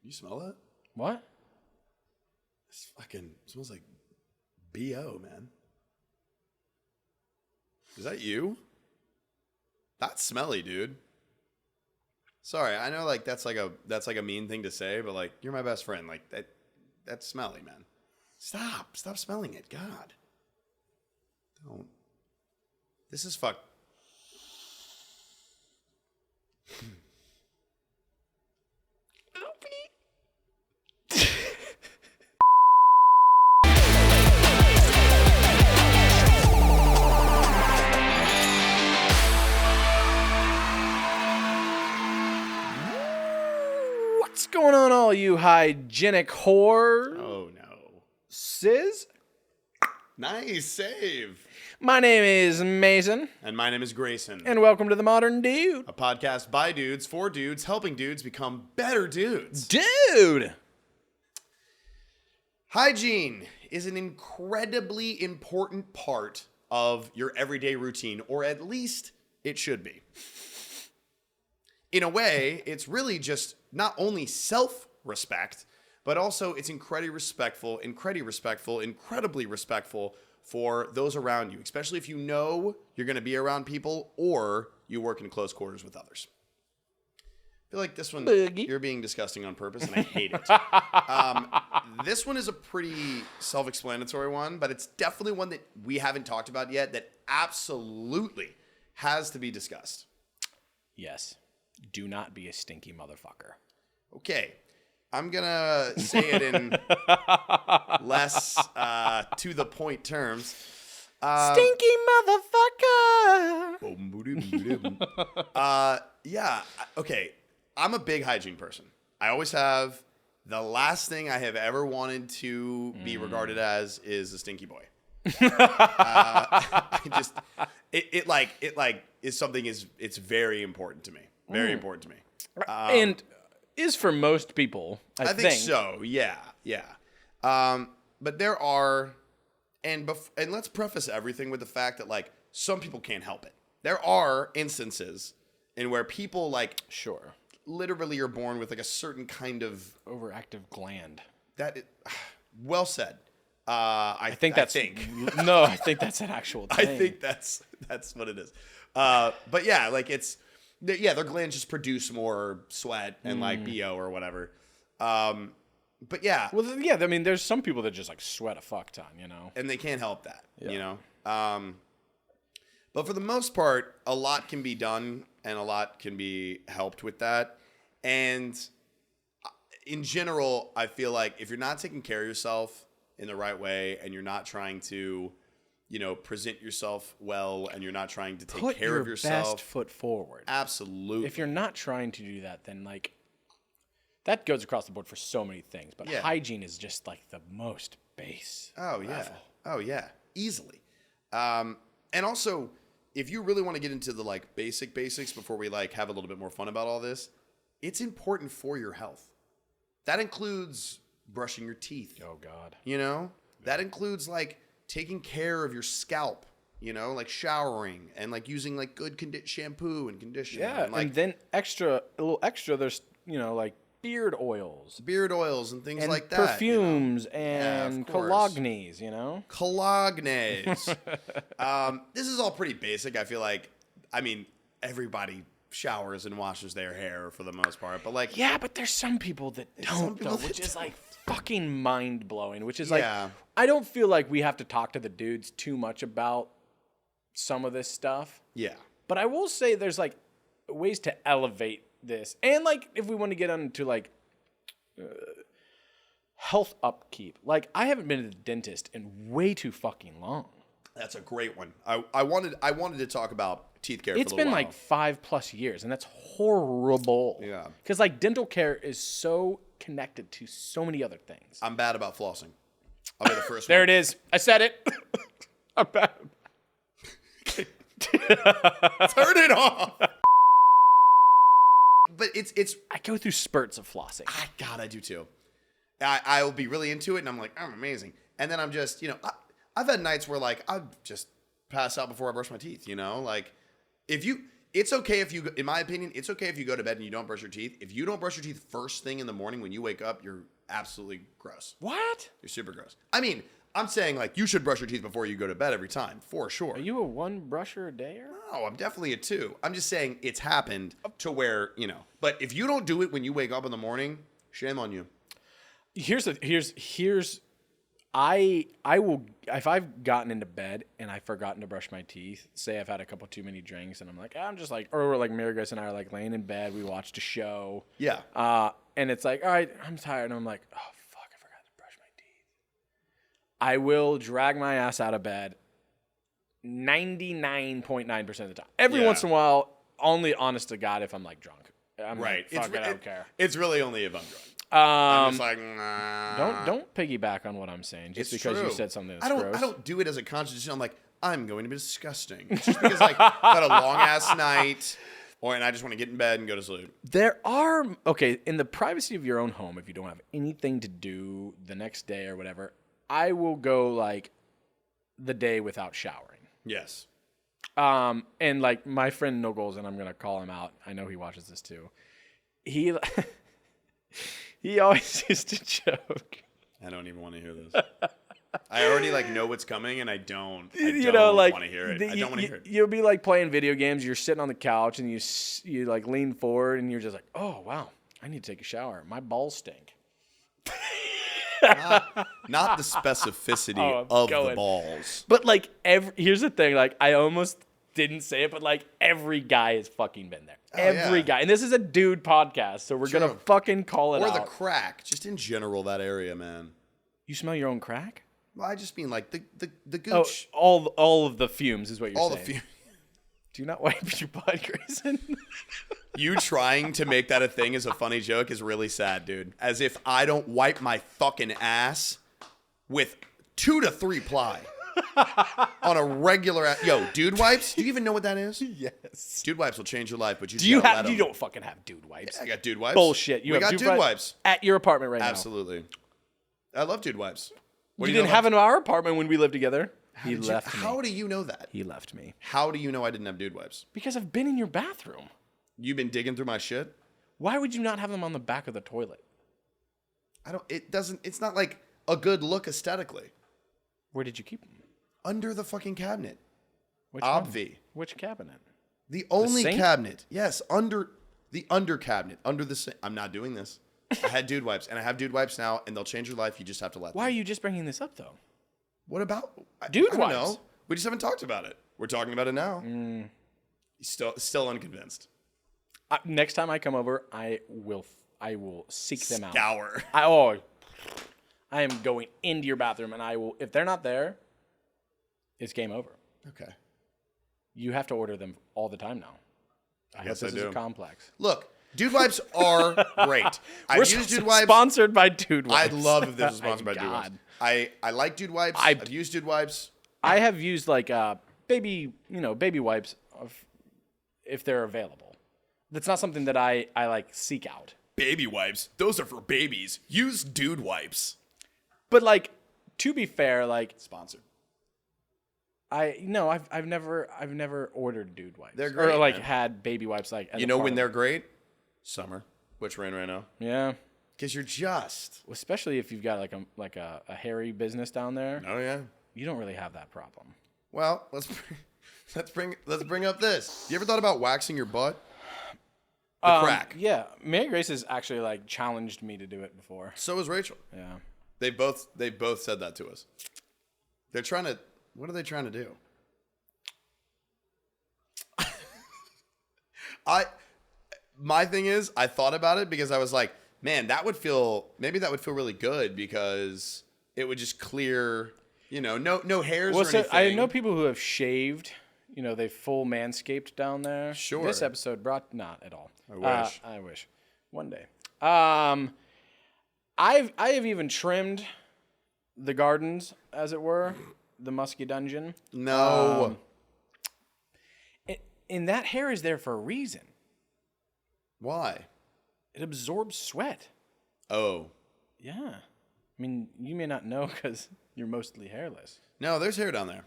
You smell that? What? This fucking smells like BO, man. Is that you? That's smelly, dude. Sorry, I know like that's like a mean thing to say, but like you're my best friend. Like that's smelly, man. Stop smelling it. God. Don't. This is fuck. What's going on, all you hygienic whores? Oh no. Sis? Nice save. My name is Mason. And my name is Grayson. And welcome to The Modern Dude. A podcast by dudes, for dudes, helping dudes become better dudes. Dude! Hygiene is an incredibly important part of your everyday routine, or at least it should be. In a way, it's really just not only self-respect, but also it's incredibly respectful for those around you, especially if you know you're going to be around people or you work in close quarters with others. I feel like this one, you're being disgusting on purpose, and I hate it. This one is a pretty self-explanatory one, but it's definitely one that we haven't talked about yet that absolutely has to be discussed. Yes. Do not be a stinky motherfucker. Okay. I'm going to say it in less to the point terms. Stinky motherfucker! Yeah. Okay. I'm a big hygiene person. I always have. The last thing I have ever wanted to be regarded as is a stinky boy. It is something it's very important to me. Very important to me. And is for most people, I think. So. Yeah. But there are, and let's preface everything with the fact that like some people can't help it. There are instances in where people like Sure. literally are born with like a certain kind of Overactive gland. Well said. I think that's an actual thing. I think that's what it is. But yeah, like their glands just produce more sweat and like BO or whatever. But yeah. Well, yeah, I mean, there's some people that just like sweat a fuck ton, you know? And they can't help that, you know? But for the most part, a lot can be done and a lot can be helped with that. And in general, I feel like if you're not taking care of yourself in the right way and you're not trying to, you know, present yourself well and you're not trying to take care of yourself. Put your best foot forward. Absolutely. If you're not trying to do that, then like that goes across the board for so many things. But hygiene is just like the most base level. Oh, yeah. Easily. And also, if you really want to get into the like basics before we like have a little bit more fun about all this, it's important for your health. That includes brushing your teeth. Oh, God. You know? That includes like taking care of your scalp, you know, like showering and like using like good shampoo and conditioner. Yeah, and then a little extra, there's, you know, like beard oils and things and like that. Perfumes and cologne, you know? Cologne. This is all pretty basic. I feel like, I mean, everybody showers and washes their hair for the most part, but like... Yeah, but there's some people that don't, which is like fucking mind-blowing, which is like... I don't feel like we have to talk to the dudes too much about some of this stuff. Yeah. But I will say there's like ways to elevate this. And like if we want to get into like health upkeep. Like I haven't been to the dentist in way too fucking long. That's a great one. I wanted to talk about teeth care for a little while. It's been like 5+ years and that's horrible. Yeah. Because like dental care is so connected to so many other things. I'm bad about flossing. I'll be the first there one. It is. I said it. I'm bad. Turn it off. But it's. I go through spurts of flossing. God, I do too. I will be really into it, and I'm like, I'm amazing. And then I'm just, you know, I've had nights where like I just pass out before I brush my teeth. You know, like if It's okay if you, in my opinion, it's okay if you go to bed and you don't brush your teeth. If you don't brush your teeth first thing in the morning when you wake up, you're absolutely gross. What? You're super gross. I mean, I'm saying like you should brush your teeth before you go to bed every time, for sure. Are you a 1 brusher a day? No, I'm definitely a 2. I'm just saying it's happened to where, but if you don't do it when you wake up in the morning, shame on you. I will, if I've gotten into bed and I've forgotten to brush my teeth, say I've had a couple too many drinks and I'm like, I'm just like, or like Mary Grace and I are like laying in bed, we watched a show. Yeah. And it's like, all right, I'm tired. And I'm like, oh, fuck, I forgot to brush my teeth. I will drag my ass out of bed 99.9% of the time. Every once in a while, only honest to God if I'm like drunk. I'm right. Like, fuck it, I don't care. It's really only if I'm drunk. I'm just like, nah. Don't piggyback on what I'm saying just because you said something that's gross. I don't do it as a conscious decision. I'm like, I'm going to be disgusting. It's just because like I've had a long ass night, and I just want to get in bed and go to sleep. There are in the privacy of your own home, if you don't have anything to do the next day or whatever, I will go like the day without showering. Yes. And like my friend No Goals, and I'm gonna call him out. I know he watches this too. He always used to joke. I don't even want to hear this. I already like know what's coming, and I don't want to hear it. I don't want to hear it. You'll be like playing video games. You're sitting on the couch, and you like lean forward, and you're just like, oh wow, I need to take a shower. My balls stink. Not the specificity of the balls. But like here's the thing. Like I almost didn't say it, but like every guy has fucking been there. Every guy. And this is a dude podcast, so we're going to fucking call it out. Or the crack. Just in general, that area, man. You smell your own crack? Well, I just mean like the gooch. Oh, all of the fumes is what you're saying. All the fumes. Do you not wipe your butt, Grayson? You trying to make that a thing as a funny joke is really sad, dude. As if I don't wipe my fucking ass with 2 to 3 ply. On a regular, dude wipes. Do you even know what that is? Yes. Dude wipes will change your life, but you don't fucking have dude wipes. Yeah, I got dude wipes. Bullshit. We got dude wipes at your apartment right now. Absolutely. I love dude wipes. You didn't have in our apartment when we lived together. He left me. How do you know that? He left me. How do you know I didn't have dude wipes? Because I've been in your bathroom. You've been digging through my shit? Why would you not have them on the back of the toilet? It's not like a good look aesthetically. Where did you keep them? Under the fucking cabinet. Which Which cabinet? The only cabinet. Yes, under the under cabinet. Under the sink. I'm not doing this. I had dude wipes, and I have dude wipes now, and they'll change your life. You just have to let them. Why are you just bringing this up, though? What about dude wipes? I don't know. We just haven't talked about it. We're talking about it now. Still unconvinced. Next time I come over, I will seek them out. Scour. I am going into your bathroom, and I will. If they're not there, it's game over. Okay. You have to order them all the time now. I guess this is a complex. Look, dude wipes are great. I've used dude wipes. Sponsored by dude wipes. I'd love if this was sponsored by dude wipes. I like dude wipes. I've used dude wipes. I have used like baby wipes if they're available. That's not something that I like seek out. Baby wipes? Those are for babies. Use dude wipes. But like, to be fair, like sponsored. I've never ordered dude wipes. They're great. Or like had baby wipes like. When they're great? Summer, which we're in right now. Yeah. Because you're just. Especially if you've got like a hairy business down there. Oh yeah. You don't really have that problem. Well, let's bring up this. You ever thought about waxing your butt? The crack. Yeah, Mary Grace has actually like challenged me to do it before. So has Rachel. Yeah. They both said that to us. They're trying to. What are they trying to do? My thing is, I thought about it because I was like, man, that would feel really good because it would just clear, no hairs or anything. I know people who have shaved, they full manscaped down there. Sure. This episode not at all. I wish. One day. I have even trimmed the gardens, as it were, the musky dungeon. No. And that hair is there for a reason. Why? It absorbs sweat. Oh. Yeah. I mean, you may not know because you're mostly hairless. No, there's hair down there.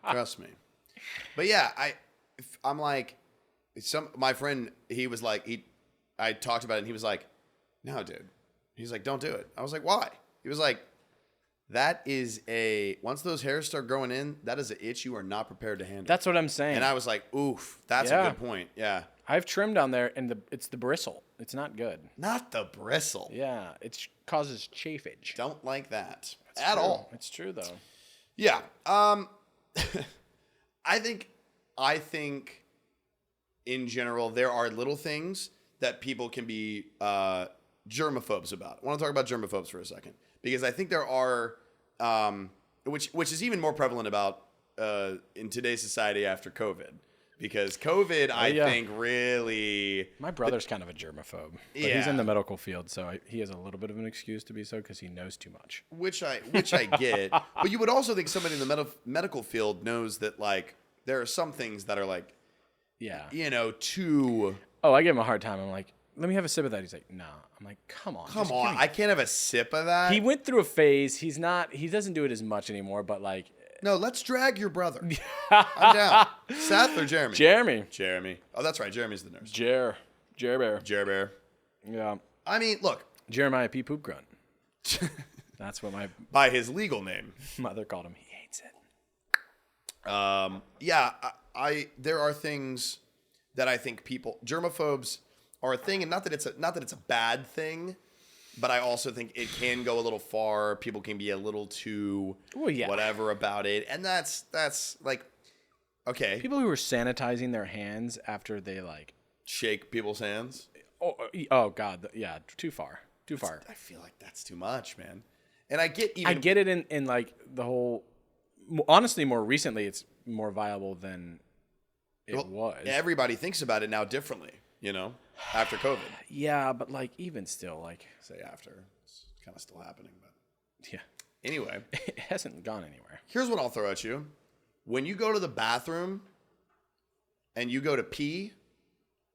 Trust me. But yeah, I'm like, my friend, he was like, I talked about it and he was like, no, dude. He's like, don't do it. I was like, why? He was like, that is once those hairs start growing in, that is an itch you are not prepared to handle. That's what I'm saying. And I was like, oof, that's a good point. Yeah. I've trimmed down there and it's the bristle. It's not good. Not the bristle. Yeah. It causes chafage. Don't like that That's at true. all. It's true though. Yeah. I think in general, there are little things that people can be germaphobes about. I want to talk about germaphobes for a second because I think there are, which is even more prevalent about in today's society after COVID. Because COVID, I think, really... My brother's kind of a germaphobe. But he's in the medical field, so he has a little bit of an excuse to be so because he knows too much. Which I get. But you would also think somebody in the medical field knows that, like, there are some things that are, like, too... Oh, I give him a hard time. I'm like, let me have a sip of that. He's like, nah. I'm like, come on. Come on. I can't have a sip of that. He went through a phase. He doesn't do it as much anymore, but, like... No, let's drag your brother. I'm down. Seth or Jeremy? Jeremy. Oh, that's right. Jeremy's the nurse. Jer Bear. Yeah. I mean, look. Jeremiah P. Poop Grunt. That's what by his legal name. Mother called him. He hates it. Yeah. There are things that I think germaphobes are a thing, and not that it's a bad thing. But I also think it can go a little far. People can be a little too whatever about it. And that's like, okay. People who are sanitizing their hands after they like shake people's hands. Oh God. Yeah. Too far. I feel like that's too much, man. And I get it in like the whole, honestly, more recently, it's more viable than it was. Everybody thinks about it now differently, after COVID. Yeah, but like even still, like say after, it's kind of still happening. But yeah. Anyway, it hasn't gone anywhere. Here's what I'll throw at you: when you go to the bathroom and you go to pee,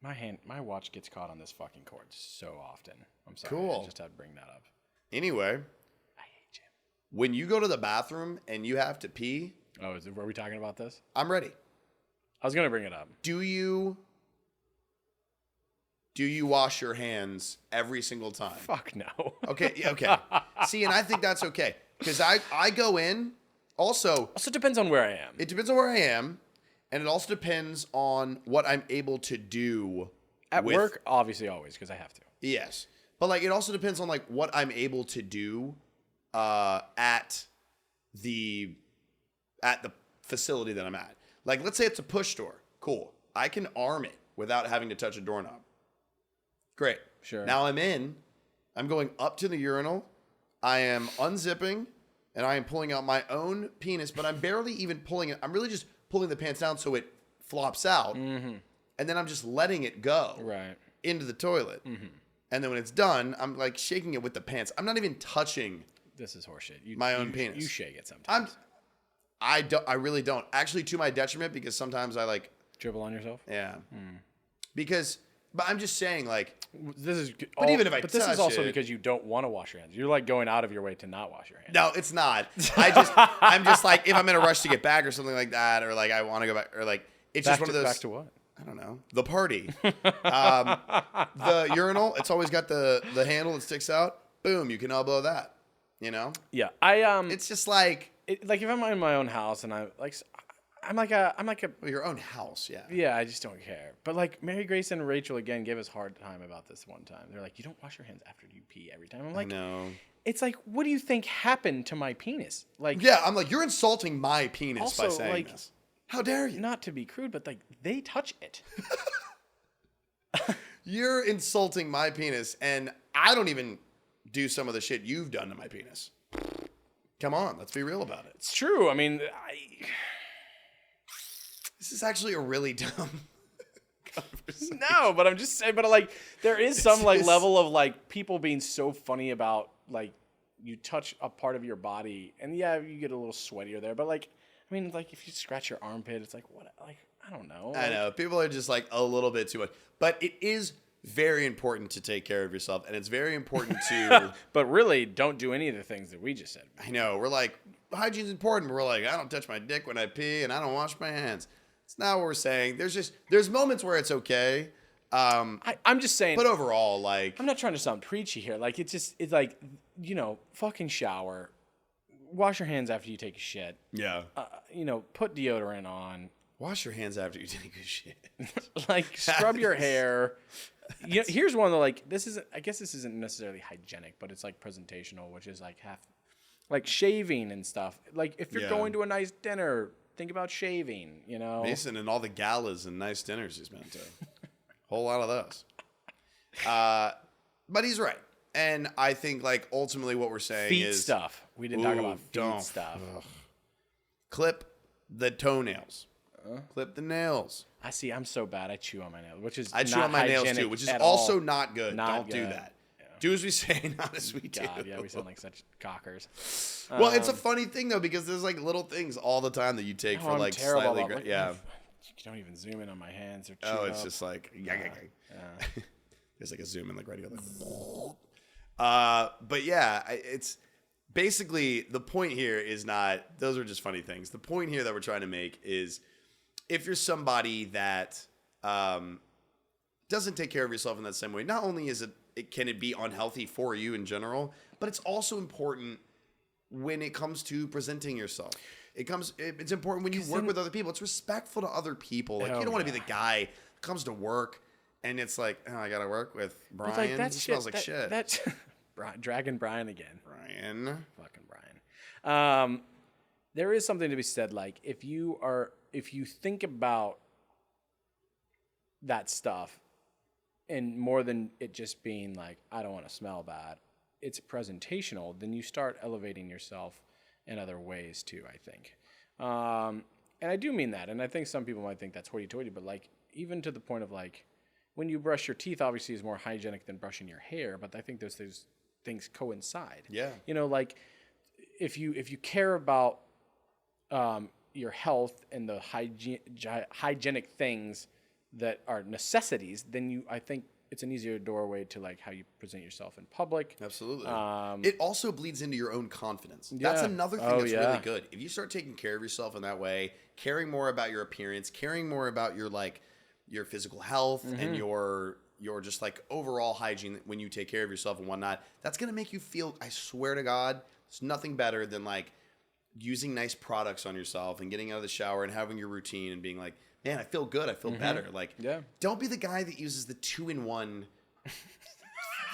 my watch gets caught on this fucking cord so often. I'm sorry. Cool. I just had to bring that up. Anyway, I hate you. When you go to the bathroom and you have to pee. Oh, were we talking about this? I'm ready. I was gonna bring it up. Do you wash your hands every single time? Fuck no. Okay. See, and I think that's okay. Because I go in, also depends on where I am. It depends on where I am, and it also depends on what I'm able to do. At work, obviously always, because I have to. Yes. But, like, it also depends on, like, what I'm able to do at the facility that I'm at. Like, let's say it's a push door. Cool. I can arm it without having to touch a doorknob. Great. Sure. Now I'm going up to the urinal. I am unzipping and I am pulling out my own penis, but I'm barely even pulling it. I'm really just pulling the pants down so it flops out. Mm-hmm. And then I'm just letting it go into the toilet. Mm-hmm. And then when it's done, I'm like shaking it with the pants. I'm not even touching. This is horseshit. My own penis. You shake it sometimes. I really don't. Actually, to my detriment, because sometimes I like dribble on yourself. Yeah. But I'm just saying, like, this is. But even if I touch this is also because you don't want to wash your hands. You're like going out of your way to not wash your hands. No, it's not. I'm just like, if I'm in a rush to get back or something like that, or like I want to go back, or like it's just one of those. Back to what? I don't know. The party. The urinal. It's always got the handle that sticks out. Boom, you can elbow that. Yeah, It's just like like if I'm in my own house and I'm like well, your own house, yeah. Yeah, I just don't care. But like Mary Grace and Rachel again gave us a hard time about this one time. They're like, you don't wash your hands after you pee every time. I'm like, no. It's like, what do you think happened to my penis? Like, yeah, I'm like, you're insulting my penis also, by saying this. How dare you? Not to be crude, but like they touch it. You're insulting my penis, and I don't even do some of the shit you've done to my penis. Come on, let's be real about it. It's true. I mean, this is actually a really dumb conversation. No, but I'm just saying, but like there is some like level of like people being so funny about like you touch a part of your body and yeah, you get a little sweatier there, but like I mean like if you scratch your armpit, it's like what like I don't know. I know. People are just like a little bit too much. But it is very important to take care of yourself, and it's very important to but really don't do any of the things that we just said. I know. We're like, hygiene's important, but we're like, I don't touch my dick when I pee and I don't wash my hands. It's not what we're saying. There's moments where it's okay. I'm just saying. But overall, like, I'm not trying to sound preachy here. Like, it's like, fucking shower, wash your hands after you take a shit. Yeah. Put deodorant on. Wash your hands after you take a shit. Like, scrub your hair. Here's one that, like, I guess this isn't necessarily hygienic, but it's like presentational, which is like shaving and stuff. Like, if you're going to a nice dinner, think about shaving, Mason and all the galas and nice dinners he's been to. Whole lot of those. But he's right. And I think, like, ultimately what we're saying feet is... stuff. We didn't talk about feet stuff. Clip the toenails. Clip the nails. I'm so bad. I chew on my nails, which is I chew on my nails too, which is also not good. Don't do that. Yeah. Do as we say, not as we do. Yeah, we sound like such cockers. Well, it's a funny thing though, because there's like little things all the time that you take for like slightly. You don't even zoom in on my hands or. It's just like there's like a zoom in like right here. But yeah, it's basically the point here is not. Those are just funny things. The point here that we're trying to make is, if you're somebody that doesn't take care of yourself in that same way, not only is can it be unhealthy for you in general, but it's also important when it comes to presenting yourself. It's important when you work with other people. It's respectful to other people. Like, you don't want to be the guy who comes to work and it's like, oh, I got to work with Brian. Like, that smells like shit. That's dragging Brian again. Fucking Brian. There is something to be said. Like, if you think about that stuff, and more than it just being like, I don't want to smell bad, it's presentational, then you start elevating yourself in other ways too, I think. And I do mean that. And I think some people might think that's hoity-toity, but like, even to the point of like, when you brush your teeth, obviously is more hygienic than brushing your hair, but I think those things coincide. Yeah. Like, if you care about your health and the hygienic things that are necessities, then I think it's an easier doorway to like how you present yourself in public. Absolutely. It also bleeds into your own confidence. Yeah. That's another thing that's really good. If you start taking care of yourself in that way, caring more about your appearance, caring more about your physical health and your just like overall hygiene when you take care of yourself and whatnot, that's going to make you feel, I swear to God, there's nothing better than like using nice products on yourself and getting out of the shower and having your routine and being like, man, I feel good. I feel better. Like, don't be the guy that uses the 2-in-1,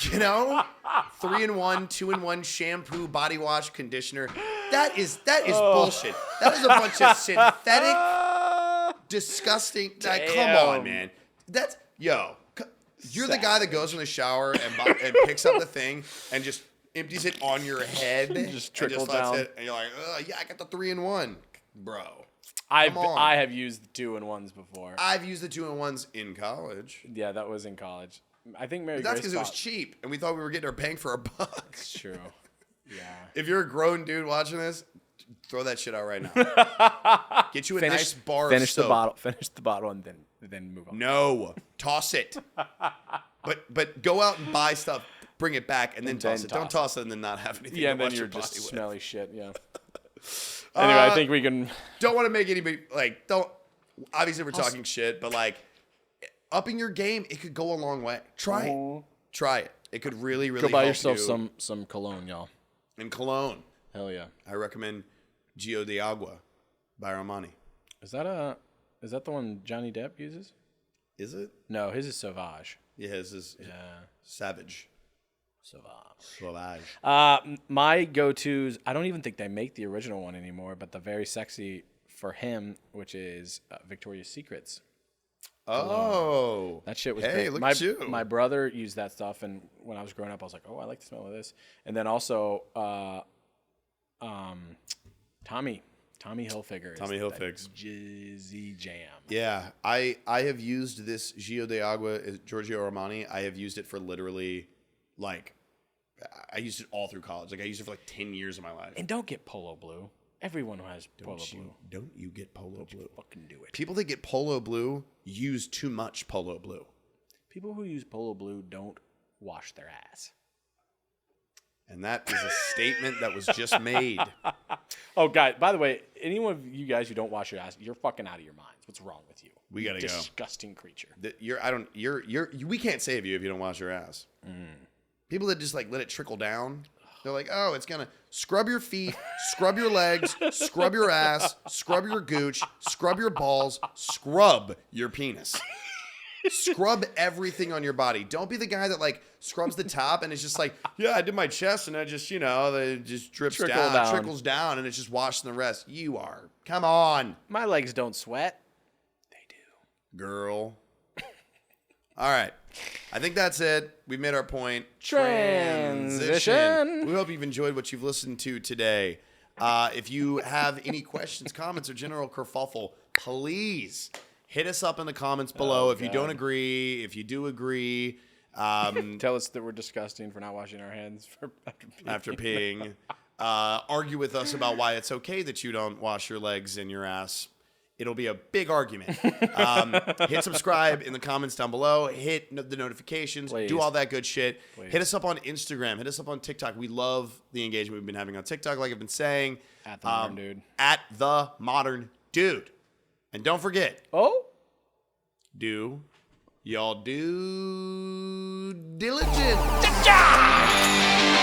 3-in-1, 2-in-1 shampoo, body wash, conditioner. That is bullshit. That is a bunch of synthetic, disgusting. Like, come on, man. You're the guy that goes in the shower and picks up the thing and just empties it on your head. Just trickle down. It, and you're like, yeah, I got the 3-in-1, bro. I have used the 2-in-1s before. I've used the 2-in-1s in college. Yeah, that was in college. I think Mary Grace. That's because it was cheap, and we thought we were getting our bang for our buck. That's true. Yeah. If you're a grown dude watching this, throw that shit out right now. Get you a nice bar of soap. Finish the bottle, and then move on. No, toss it. But go out and buy stuff, bring it back, and then toss it. Don't toss it and then not have anything. Yeah, and then you're just smelly shit. Yeah. Anyway, I think we can. Don't want to make anybody don't. Obviously, we're talking shit, but like, upping your game, it could go a long way. Try it. It could really, really go buy help yourself you. some cologne, y'all. And cologne. Hell yeah. I recommend Gio de Agua by Armani. Is that the one Johnny Depp uses? Is it? No, his is Sauvage. Yeah, his is Savage. Sauvage. My go-tos, I don't even think they make the original one anymore, but the very sexy for him, which is Victoria's Secret's. Oh. That shit was great. Look at you. My brother used that stuff, and when I was growing up, I was like, oh, I like the smell of this. And then also Tommy Hilfiger. Tommy Hilfiger's Jizzy Jam. Yeah, I have used this Gio de Agua, Giorgio Armani. I have used it for literally, like, I used it all through college. Like, I used it for like 10 years of my life. And don't get Polo Blue. Everyone who has Polo Blue. Don't you get Polo Blue. Fucking do it. People that get Polo Blue use too much Polo Blue. People who use Polo Blue don't wash their ass. And that is a statement that was just made. Oh, God. By the way, any one of you guys who don't wash your ass, you're fucking out of your minds. What's wrong with you? We gotta go. Disgusting creature. We can't save you if you don't wash your ass. People that just like let it trickle down. They're like, oh, it's gonna scrub your feet, scrub your legs, scrub your ass, scrub your gooch, scrub your balls, scrub your penis. Scrub everything on your body. Don't be the guy that like scrubs the top and it's just like, yeah, I did my chest and I just, it just drips down, trickles down, and it's just washing the rest. You are. Come on. My legs don't sweat. They do. Girl. All right. I think that's it. We've made our point. Transition. We hope you've enjoyed what you've listened to today. If you have any questions, comments, or general kerfuffle, please hit us up in the comments below. If you don't agree, if you do agree. Tell us that we're disgusting for not washing our hands after peeing. Argue with us about why it's okay that you don't wash your legs and your ass. It'll be a big argument. Hit subscribe in the comments down below. Hit the notifications. Please. Do all that good shit. Please. Hit us up on Instagram. Hit us up on TikTok. We love the engagement we've been having on TikTok, like I've been saying. At the Modern Dude. At the Modern Dude. And don't forget. Oh? Do y'all do diligent. Cha-cha!